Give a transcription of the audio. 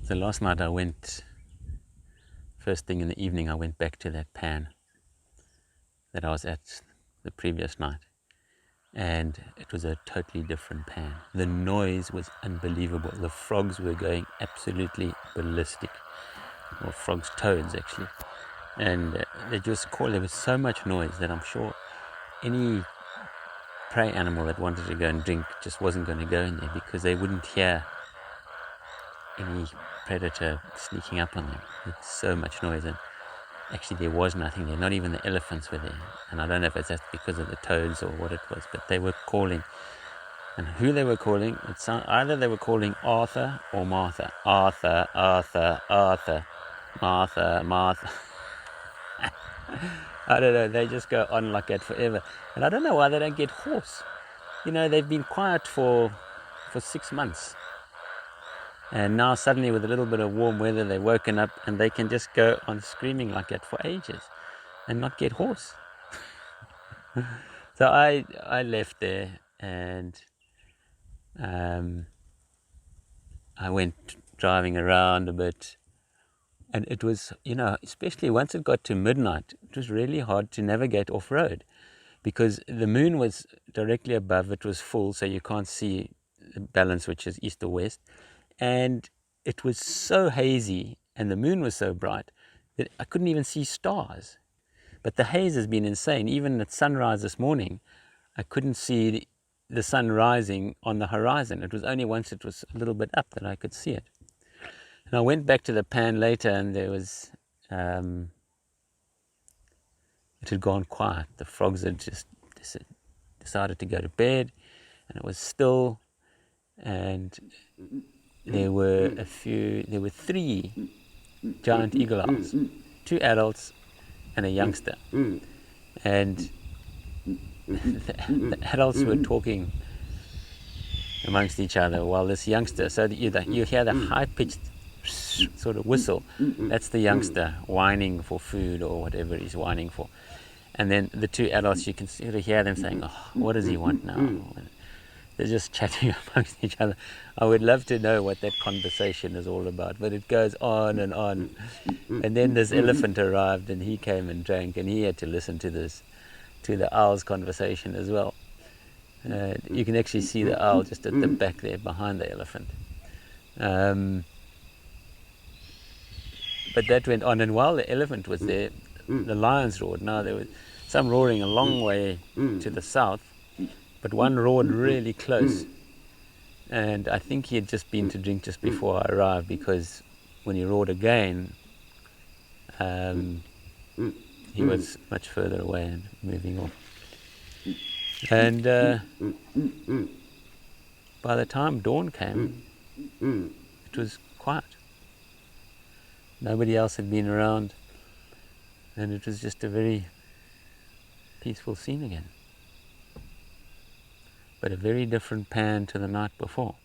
So last night I went, first thing in the evening, I went back to that pan that I was at the previous night. And it was a totally different pan. The noise was unbelievable. The frogs were going absolutely ballistic. Or frogs, toads actually. And they just called, there was so much noise that I'm sure any prey animal that wanted to go and drink just wasn't going to go in there because they wouldn't hear any predator sneaking up on them. It's so much noise, and actually there was nothing there, not even the elephants were there. And I don't know if that's because of the toads or what it was, but they were calling. And who they were calling, either they were calling Arthur or Martha. Arthur, Arthur, Arthur, Martha, Martha. I don't know, they just go on like that forever. And I don't know why they don't get hoarse. You know, they've been quiet for 6 months. And now suddenly with a little bit of warm weather, they've woken up and they can just go on screaming like that for ages and not get hoarse. So I left there and I went driving around a bit. And it was, you know, especially once it got to midnight, it was really hard to navigate off-road because the moon was directly above, it was full, so you can't see the balance, which is east or west. And it was so hazy and the moon was so bright that I couldn't even see stars. But the haze has been insane. Even at sunrise this morning, I couldn't see the sun rising on the horizon. It was only once it was a little bit up that I could see it. And I went back to the pan later and there was, it had gone quiet. The frogs had just decided to go to bed and it was still, and there were 3 giant eagle owls, 2 adults and a youngster. And the adults were talking amongst each other while this youngster, so that you hear the high-pitched sort of whistle. That's the youngster whining for food or whatever he's whining for. And then the 2 adults, you can sort of hear them saying, oh, what does he want now? They're just chatting amongst each other. I would love to know what that conversation is all about, but it goes on and on. And then this elephant arrived and he came and drank and he had to listen to the owl's conversation as well. You can actually see the owl just at the back there behind the elephant. But that went on, and while the elephant was there, the lions roared. Now there was some roaring a long way to the south, but one roared really close. And I think he had just been to drink just before I arrived, because when he roared again, he was much further away and moving off. And by the time dawn came, it was quiet. Nobody else had been around, and it was just a very peaceful scene again. But a very different pan to the night before.